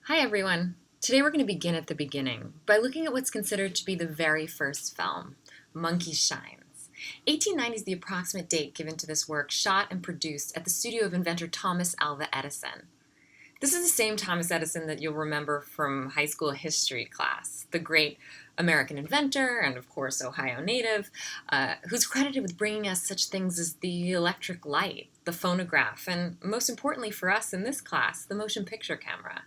Hi everyone. Today we're going to begin at the beginning by looking at what's considered to be the very first film, Monkey Shines. 1890 is the approximate date given to this work, shot and produced at the studio of inventor Thomas Alva Edison. This is the same Thomas Edison that you'll remember from high school history class, the great American inventor and, of course, Ohio native, who's credited with bringing us such things as the electric light, the phonograph, and most importantly for us in this class, the motion picture camera.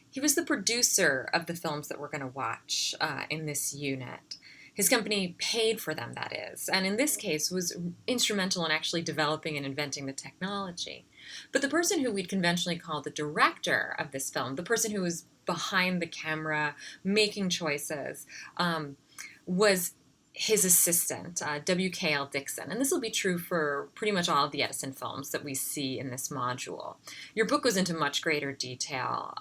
He was the producer of the films that we're going to watch in this unit. His company paid for them, that is, and in this case was instrumental in actually developing and inventing the technology. But the person who we'd conventionally call the director of this film, the person who was behind the camera making choices, was his assistant, W.K.L. Dixon. And this will be true for pretty much all of the Edison films that we see in this module. Your book goes into much greater detail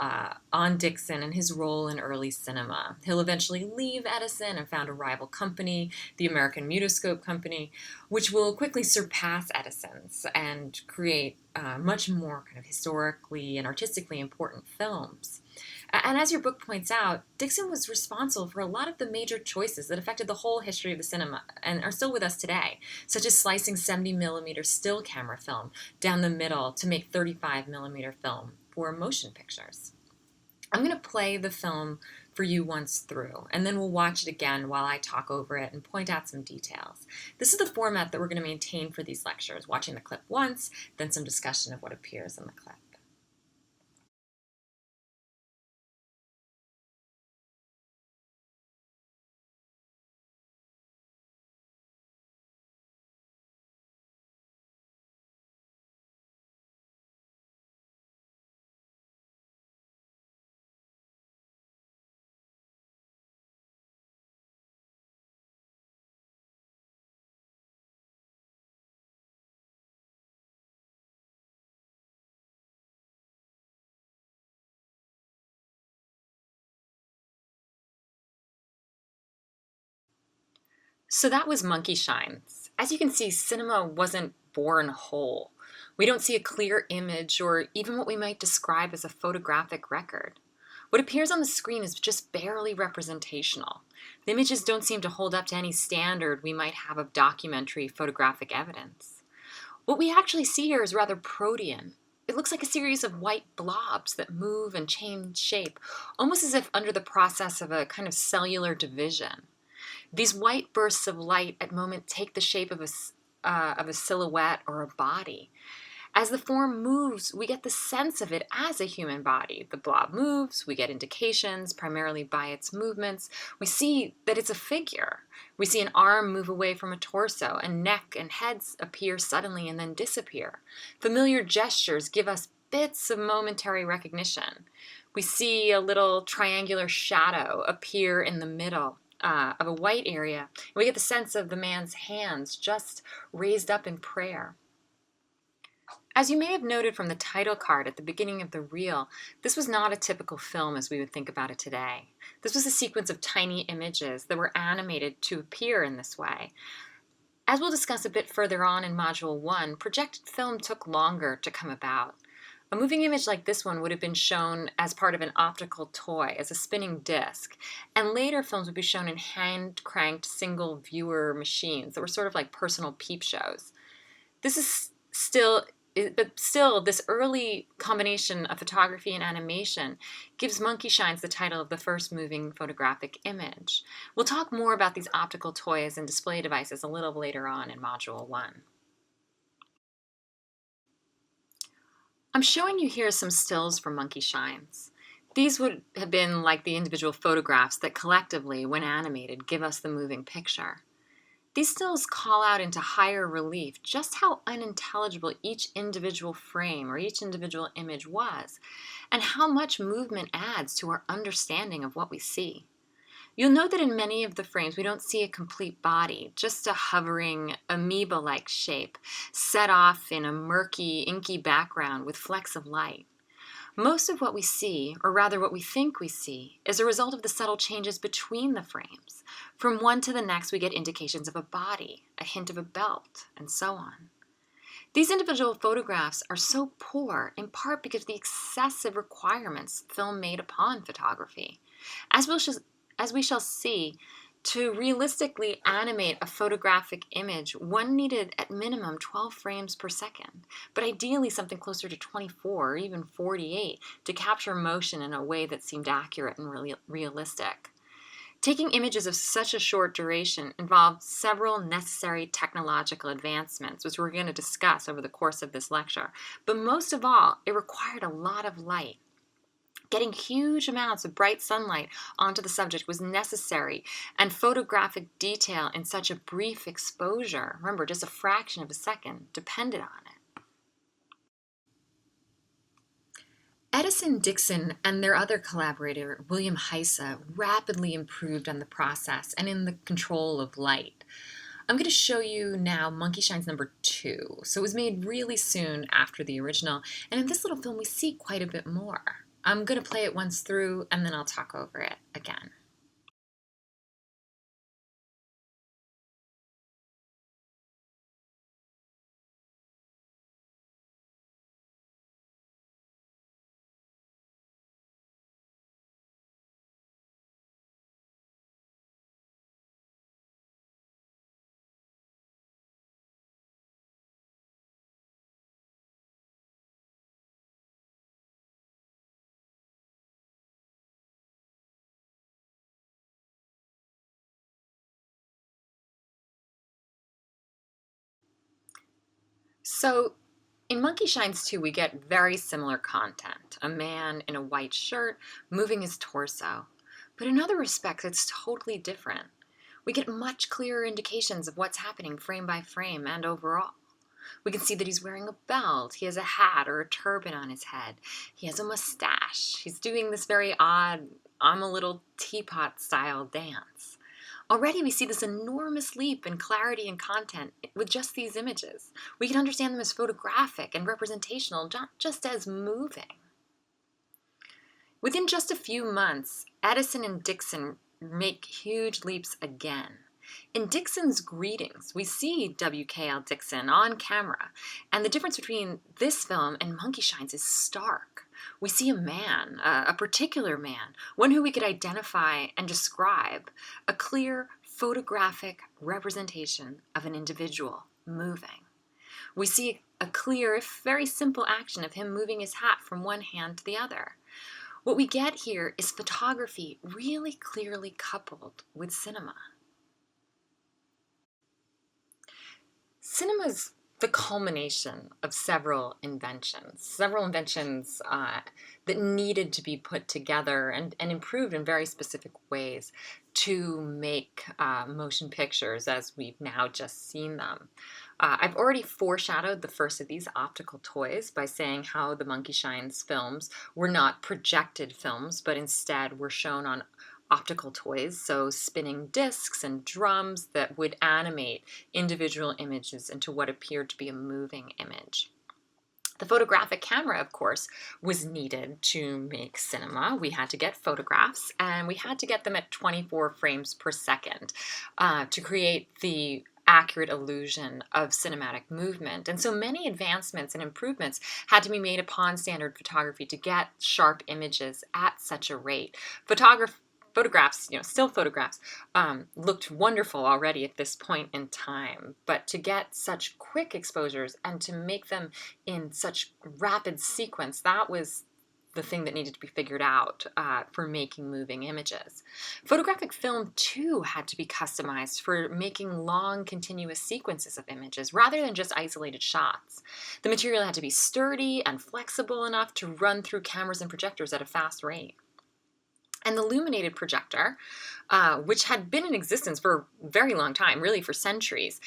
on Dixon and his role in early cinema. He'll eventually leave Edison and found a rival company, the American Mutoscope Company, which will quickly surpass Edison's and create much more kind of historically and artistically important films. And as your book points out, Dixon was responsible for a lot of the major choices that affected the whole history of the cinema and are still with us today, such as slicing 70 millimeter still camera film down the middle to make 35 millimeter film for motion pictures. I'm going to play the film for you once through, and then we'll watch it again while I talk over it and point out some details. This is the format that we're going to maintain for these lectures, watching the clip once, then some discussion of what appears in the clip. So that was Monkey Shines. As you can see, cinema wasn't born whole. We don't see a clear image or even what we might describe as a photographic record. What appears on the screen is just barely representational. The images don't seem to hold up to any standard we might have of documentary photographic evidence. What we actually see here is rather protean. It looks like a series of white blobs that move and change shape, almost as if under the process of a kind of cellular division. These white bursts of light at moment take the shape of a silhouette or a body. As the form moves, we get the sense of it as a human body. The blob moves, we get indications, primarily by its movements. We see that it's a figure. We see an arm move away from a torso, and neck and heads appear suddenly and then disappear. Familiar gestures give us bits of momentary recognition. We see a little triangular shadow appear in the middle of a white area. We get the sense of the man's hands just raised up in prayer. As you may have noted from the title card at the beginning of the reel, this was not a typical film as we would think about it today. This was a sequence of tiny images that were animated to appear in this way. As we'll discuss a bit further on in Module 1, projected film took longer to come about. A moving image like this one would have been shown as part of an optical toy, as a spinning disc, and later films would be shown in hand-cranked single-viewer machines that were sort of like personal peep shows. But still, this early combination of photography and animation gives Monkey Shines the title of the first moving photographic image. We'll talk more about these optical toys and display devices a little later on in Module 1. I'm showing you here some stills from Monkey Shines. These would have been like the individual photographs that collectively, when animated, give us the moving picture. These stills call out into higher relief just how unintelligible each individual frame or each individual image was, and how much movement adds to our understanding of what we see. You'll note that in many of the frames we don't see a complete body, just a hovering amoeba-like shape, set off in a murky, inky background with flecks of light. Most of what we see, or rather what we think we see, is a result of the subtle changes between the frames. From one to the next we get indications of a body, a hint of a belt, and so on. These individual photographs are so poor in part because of the excessive requirements film made upon photography. As as we shall see, to realistically animate a photographic image, one needed at minimum 12 frames per second, but ideally something closer to 24 or even 48 to capture motion in a way that seemed accurate and really realistic. Taking images of such a short duration involved several necessary technological advancements, which we're going to discuss over the course of this lecture. But most of all, it required a lot of light. Getting huge amounts of bright sunlight onto the subject was necessary, and photographic detail in such a brief exposure, remember, just a fraction of a second, depended on it. Edison Dixon and their other collaborator, William Heise, rapidly improved on the process and in the control of light. I'm going to show you now Monkey Shines number 2. So it was made really soon after the original, and in this little film we see quite a bit more. I'm going to play it once through and then I'll talk over it again. So in Monkey Shines 2, we get very similar content. A man in a white shirt moving his torso. But in other respects, it's totally different. We get much clearer indications of what's happening frame by frame and overall. We can see that he's wearing a belt, he has a hat or a turban on his head, he has a mustache, he's doing this very odd, I'm a little teapot style dance. Already we see this enormous leap in clarity and content with just these images. We can understand them as photographic and representational, not just as moving. Within just a few months, Edison and Dixon make huge leaps again. In Dixon's greetings, we see W.K.L. Dixon on camera, and the difference between this film and Monkey Shines is stark. We see a man, a particular man, one who we could identify and describe, a clear photographic representation of an individual moving. We see a clear, if very simple action of him moving his hat from one hand to the other. What we get here is photography really clearly coupled with cinema. Cinema is the culmination of several inventions that needed to be put together and improved in very specific ways to make motion pictures as we've now just seen them. I've already foreshadowed the first of these optical toys by saying how the Monkey Shines films were not projected films, but instead were shown on optical toys, so spinning discs and drums that would animate individual images into what appeared to be a moving image. The photographic camera, of course, was needed to make cinema. We had to get photographs, and we had to get them at 24 frames per second to create the accurate illusion of cinematic movement. And so many advancements and improvements had to be made upon standard photography to get sharp images at such a rate. Photographs, still photographs, looked wonderful already at this point in time. But to get such quick exposures and to make them in such rapid sequence, that was the thing that needed to be figured out for making moving images. Photographic film, too, had to be customized for making long, continuous sequences of images rather than just isolated shots. The material had to be sturdy and flexible enough to run through cameras and projectors at a fast rate. And the illuminated projector, which had been in existence for a very long time, really for centuries,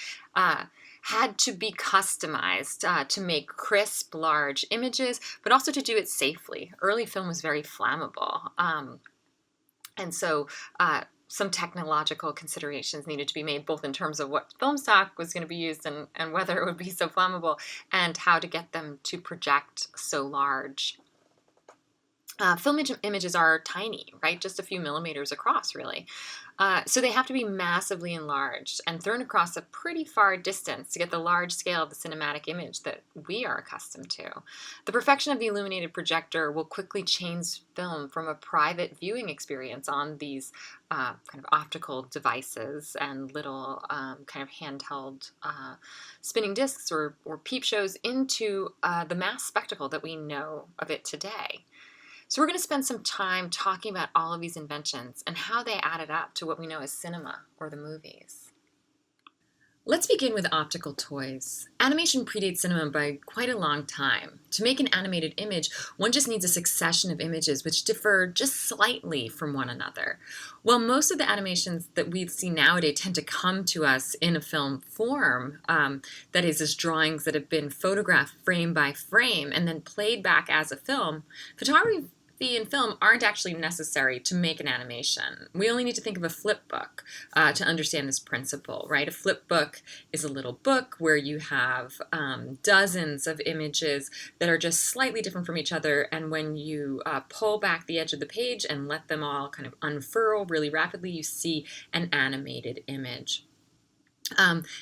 had to be customized to make crisp, large images, but also to do it safely. Early film was very flammable. And so some technological considerations needed to be made, both in terms of what film stock was going to be used and whether it would be so flammable, and how to get them to project so large. Images are tiny, right? Just a few millimeters across, really. So they have to be massively enlarged and thrown across a pretty far distance to get the large scale of the cinematic image that we are accustomed to. The perfection of the illuminated projector will quickly change film from a private viewing experience on these kind of optical devices and little kind of handheld spinning discs or peep shows into the mass spectacle that we know of it today. So we're going to spend some time talking about all of these inventions and how they added up to what we know as cinema or the movies. Let's begin with optical toys. Animation predates cinema by quite a long time. To make an animated image, one just needs a succession of images which differ just slightly from one another. While most of the animations that we see nowadays tend to come to us in a film form, that is, as drawings that have been photographed frame by frame and then played back as a film, photography and film aren't actually necessary to make an animation. We only need to think of a flip book to understand this principle, right? A flip book is a little book where you have dozens of images that are just slightly different from each other, and when you pull back the edge of the page and let them all kind of unfurl really rapidly, you see an animated image.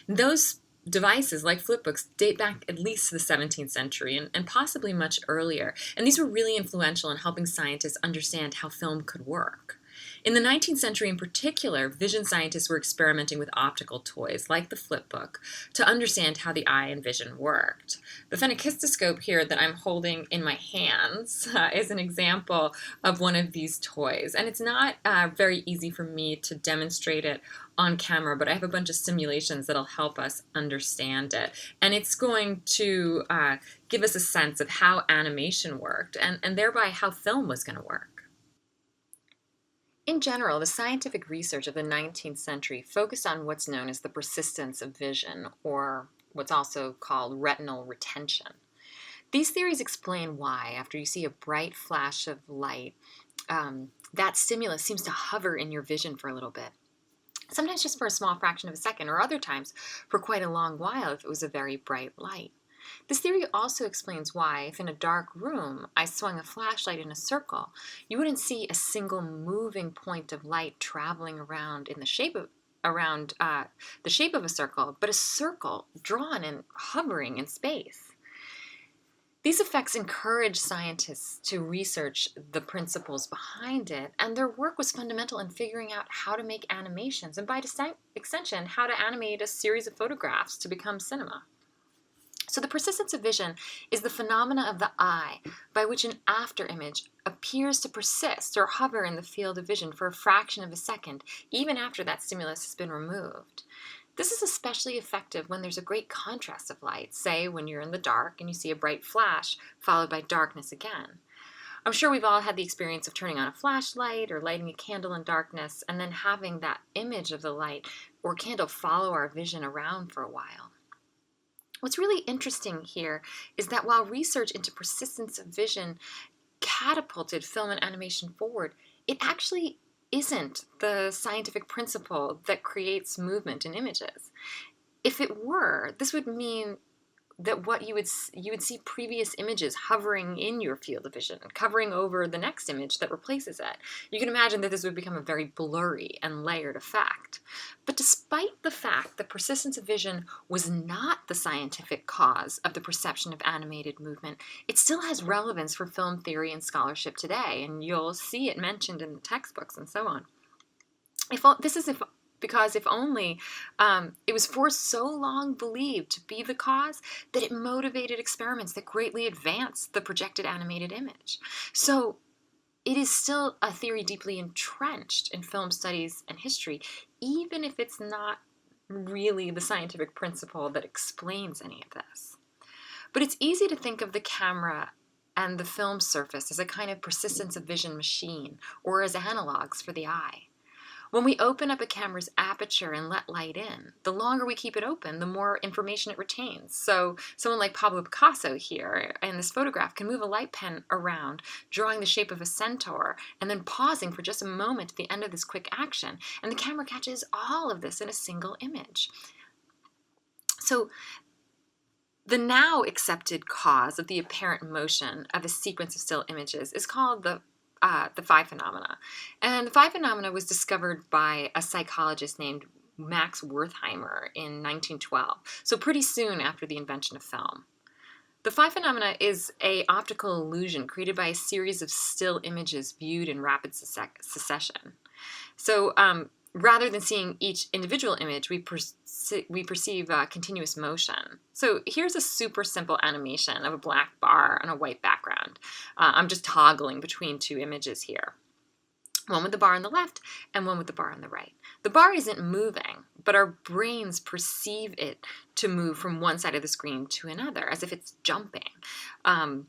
Those devices, like flipbooks, date back at least to the 17th century and possibly much earlier. And these were really influential in helping scientists understand how film could work. In the 19th century in particular, vision scientists were experimenting with optical toys, like the flipbook, to understand how the eye and vision worked. The phenakistoscope here that I'm holding in my hands is an example of one of these toys. And it's not very easy for me to demonstrate it on camera, but I have a bunch of simulations that'll help us understand it. And it's going to give us a sense of how animation worked and thereby how film was going to work. In general, the scientific research of the 19th century focused on what's known as the persistence of vision, or what's also called retinal retention. These theories explain why, after you see a bright flash of light, that stimulus seems to hover in your vision for a little bit. Sometimes just for a small fraction of a second, or other times for quite a long while if it was a very bright light. This theory also explains why, if in a dark room I swung a flashlight in a circle, you wouldn't see a single moving point of light traveling around in the shape of a circle, but a circle drawn and hovering in space. These effects encouraged scientists to research the principles behind it, and their work was fundamental in figuring out how to make animations, and by extension, how to animate a series of photographs to become cinema. So the persistence of vision is the phenomena of the eye by which an afterimage appears to persist or hover in the field of vision for a fraction of a second, even after that stimulus has been removed. This is especially effective when there's a great contrast of light, say when you're in the dark and you see a bright flash followed by darkness again. I'm sure we've all had the experience of turning on a flashlight or lighting a candle in darkness and then having that image of the light or candle follow our vision around for a while. What's really interesting here is that while research into persistence of vision catapulted film and animation forward, it actually isn't the scientific principle that creates movement in images. If it were, this would mean that what you would see previous images hovering in your field of vision, covering over the next image that replaces it. You can imagine that this would become a very blurry and layered effect. But despite the fact that persistence of vision was not the scientific cause of the perception of animated movement, it still has relevance for film theory and scholarship today, and you'll see it mentioned in the textbooks and so on. Because if only it was for so long believed to be the cause that it motivated experiments that greatly advanced the projected animated image. So it is still a theory deeply entrenched in film studies and history, even if it's not really the scientific principle that explains any of this. But it's easy to think of the camera and the film surface as a kind of persistence of vision machine, or as analogs for the eye. When we open up a camera's aperture and let light in, the longer we keep it open, the more information it retains. So someone like Pablo Picasso here in this photograph can move a light pen around, drawing the shape of a centaur, and then pausing for just a moment at the end of this quick action. And the camera catches all of this in a single image. So The now accepted cause of the apparent motion of a sequence of still images is called the phi phenomena. And the phi phenomena was discovered by a psychologist named Max Wertheimer in 1912, so pretty soon after the invention of film. The phi phenomena is an optical illusion created by a series of still images viewed in rapid succession. So rather than seeing each individual image, we perceive continuous motion. So here's a super simple animation of a black bar on a white background. I'm just toggling between two images here. One with the bar on the left and one with the bar on the right. The bar isn't moving, but our brains perceive it to move from one side of the screen to another, as if it's jumping. And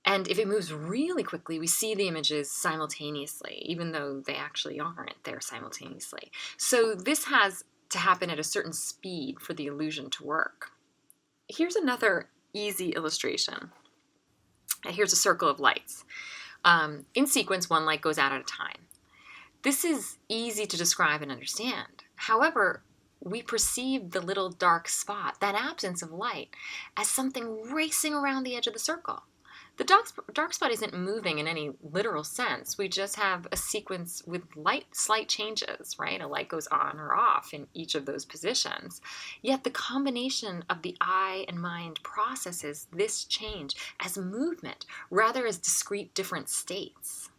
if it moves really quickly, we see the images simultaneously, even though they actually aren't there simultaneously. So this has to happen at a certain speed for the illusion to work. Here's another easy illustration. Here's a circle of lights. In sequence, one light goes out at a time. This is easy to describe and understand. However, we perceive the little dark spot, that absence of light, as something racing around the edge of the circle. The dark spot isn't moving in any literal sense. We just have a sequence with slight changes, right? A light goes on or off in each of those positions. Yet the combination of the eye and mind processes this change as movement rather as discrete different states.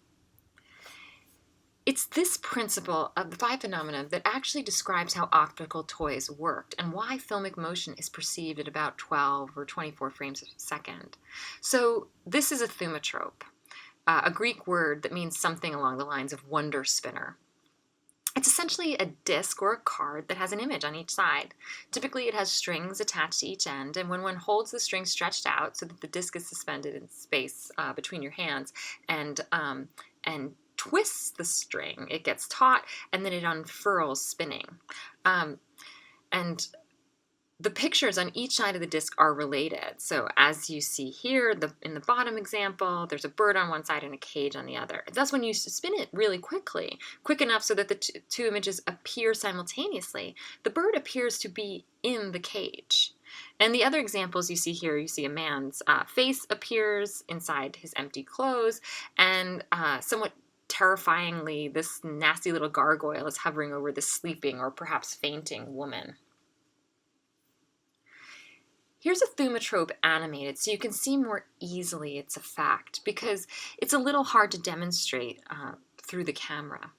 It's this principle of the phi phenomenon that actually describes how optical toys worked and why filmic motion is perceived at about 12 or 24 frames a second. So this is a thaumatrope, a Greek word that means something along the lines of wonder spinner. It's essentially a disc or a card that has an image on each side. Typically, it has strings attached to each end, and when one holds the string stretched out so that the disc is suspended in space between your hands and twists the string, it gets taut, and then it unfurls spinning. And the pictures on each side of the disc are related. So as you see here, in the bottom example, there's a bird on one side and a cage on the other. That's when you spin it really quick enough so that the two images appear simultaneously. The bird appears to be in the cage. And the other examples you see here, you see a man's face appears inside his empty clothes, and somewhat terrifyingly, this nasty little gargoyle is hovering over the sleeping or perhaps fainting woman. Here's a thaumatrope animated so you can see more easily it's a fact, because it's a little hard to demonstrate through the camera.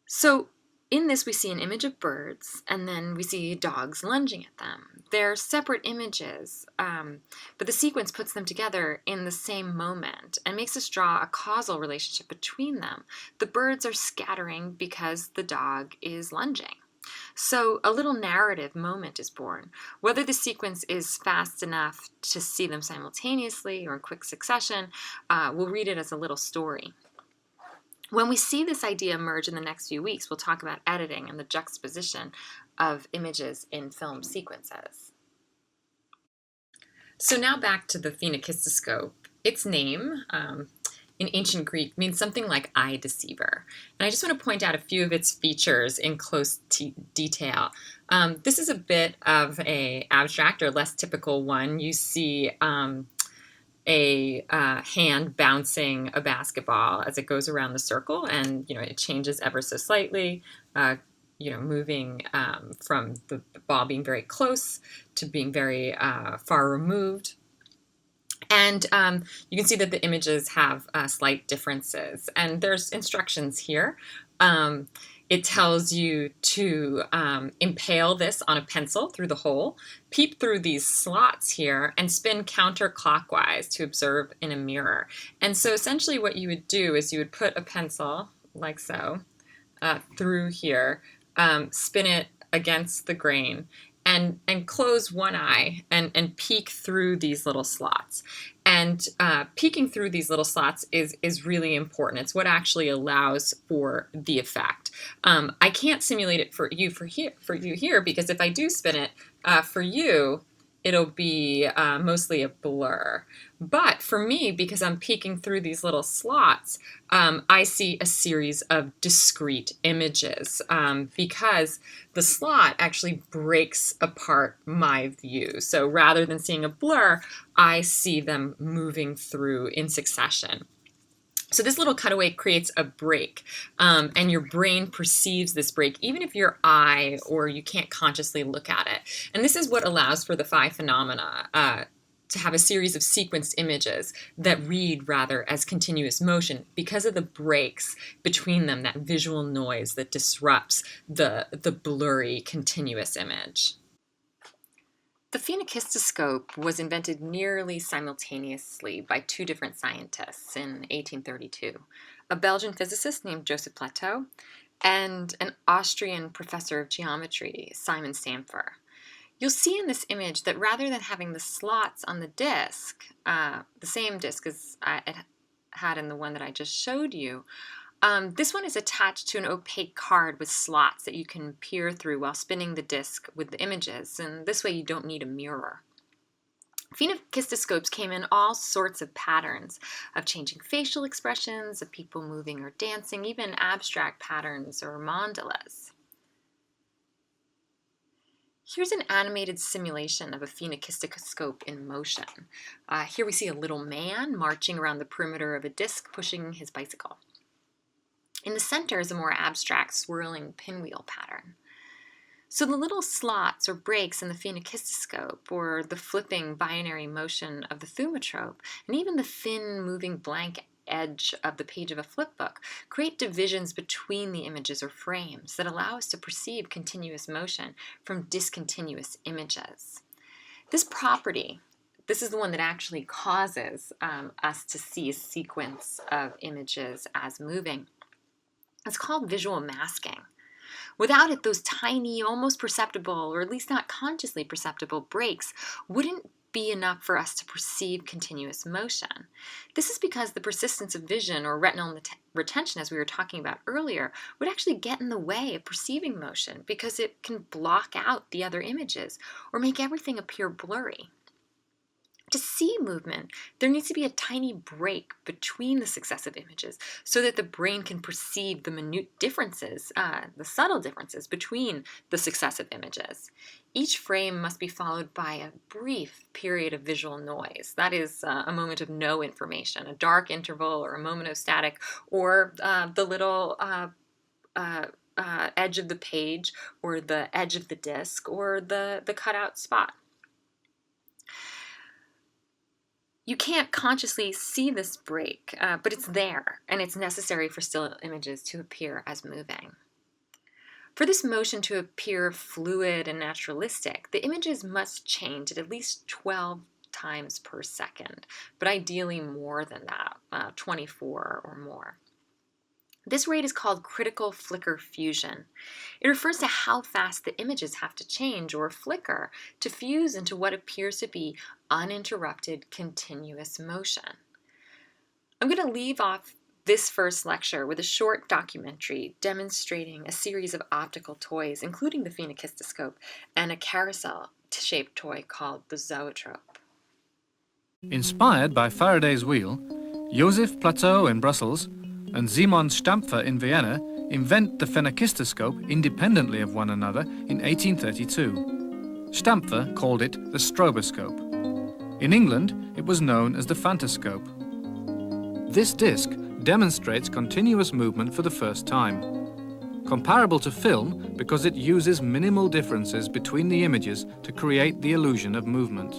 So in this, we see an image of birds, and then we see dogs lunging at them. They're separate images, but the sequence puts them together in the same moment and makes us draw a causal relationship between them. The birds are scattering because the dog is lunging. So a little narrative moment is born. Whether the sequence is fast enough to see them simultaneously or in quick succession, we'll read it as a little story. When we see this idea emerge in the next few weeks, we'll talk about editing and the juxtaposition of images in film sequences. So now back to the phenakistoscope. Its name, in ancient Greek, means something like eye deceiver. And I just want to point out a few of its features in close detail. This is a bit of an abstract or less typical one. You see a hand bouncing a basketball as it goes around the circle, and it changes ever so slightly, moving from the ball being very close to being very far removed. And you can see that the images have slight differences, and there's instructions here. It tells you to impale this on a pencil through the hole, peep through these slots here, and spin counterclockwise to observe in a mirror. And so essentially what you would do is you would put a pencil, like so, through here, spin it against the grain, and close one eye and peek through these little slots. And peeking through these little slots is really important. It's what actually allows for the effect. I can't simulate it for you here, because if I do spin it for you, it'll be mostly a blur. But for me, because I'm peeking through these little slots, I see a series of discrete images because the slot actually breaks apart my view. So rather than seeing a blur, I see them moving through in succession. So this little cutaway creates a break, and your brain perceives this break even if your eye or you can't consciously look at it. And this is what allows for the phi phenomena to have a series of sequenced images that read rather as continuous motion because of the breaks between them, that visual noise that disrupts the blurry continuous image. The phenakistoscope was invented nearly simultaneously by two different scientists in 1832, a Belgian physicist named Joseph Plateau and an Austrian professor of geometry, Simon Stamfer. You'll see in this image that rather than having the slots on the disc, the same disc as I had in the one that I just showed you, this one is attached to an opaque card with slots that you can peer through while spinning the disc with the images, and this way you don't need a mirror. Phenakistoscopes came in all sorts of patterns of changing facial expressions, of people moving or dancing, even abstract patterns or mandalas. Here's an animated simulation of a phenakistoscope in motion. Here we see a little man marching around the perimeter of a disc pushing his bicycle. In the center is a more abstract swirling pinwheel pattern. So the little slots or breaks in the phenakistoscope, or the flipping binary motion of the thaumatrope, and even the thin moving blank edge of the page of a flipbook create divisions between the images or frames that allow us to perceive continuous motion from discontinuous images. This property, this is the one that actually causes us to see a sequence of images as moving. It's called visual masking. Without it, those tiny, almost perceptible, or at least not consciously perceptible breaks wouldn't be enough for us to perceive continuous motion. This is because the persistence of vision, or retinal retention, as we were talking about earlier, would actually get in the way of perceiving motion because it can block out the other images or make everything appear blurry. To see movement, there needs to be a tiny break between the successive images so that the brain can perceive the minute differences, the subtle differences between the successive images. Each frame must be followed by a brief period of visual noise. That is a moment of no information, a dark interval or a moment of static, or the little edge of the page or the edge of the disc or the cutout spot. You can't consciously see this break, but it's there, and it's necessary for still images to appear as moving. For this motion to appear fluid and naturalistic, the images must change at least 12 times per second, but ideally more than that, 24 or more. This rate is called critical flicker fusion. It refers to how fast the images have to change or flicker to fuse into what appears to be uninterrupted continuous motion. I'm going to leave off this first lecture with a short documentary demonstrating a series of optical toys, including the phenakistoscope and a carousel-shaped toy called the zoetrope. Inspired by Faraday's wheel, Joseph Plateau in Brussels and Simon Stamfer in Vienna invent the phenakistoscope independently of one another in 1832. Stamfer called it the stroboscope. In England, it was known as the phantoscope. This disc demonstrates continuous movement for the first time. Comparable to film because it uses minimal differences between the images to create the illusion of movement.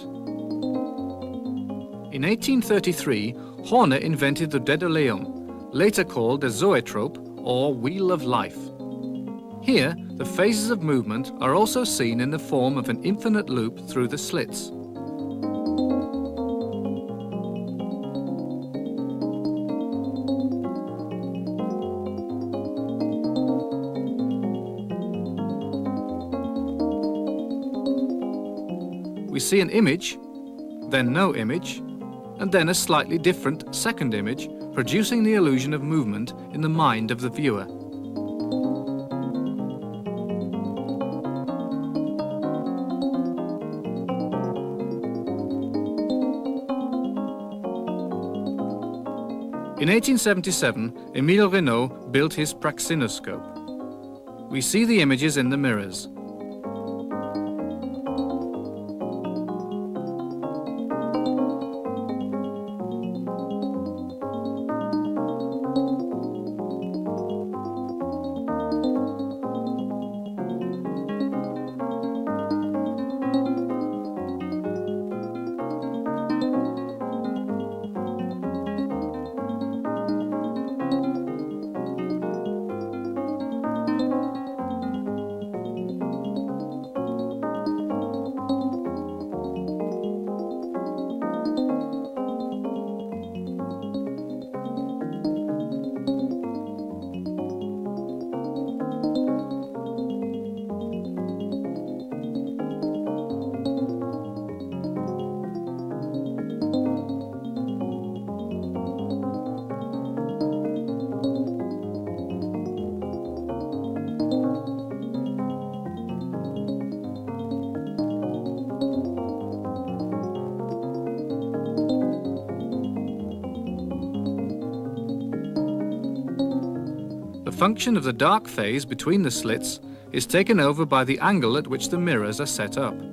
In 1833, Horner invented the Daedaleum, later called the zoetrope or wheel of life. Here, the phases of movement are also seen in the form of an infinite loop through the slits. We see an image, then no image, and then a slightly different second image, producing the illusion of movement in the mind of the viewer. In 1877, Émile Reynaud built his praxinoscope. We see the images in the mirrors. The function of the dark phase between the slits is taken over by the angle at which the mirrors are set up.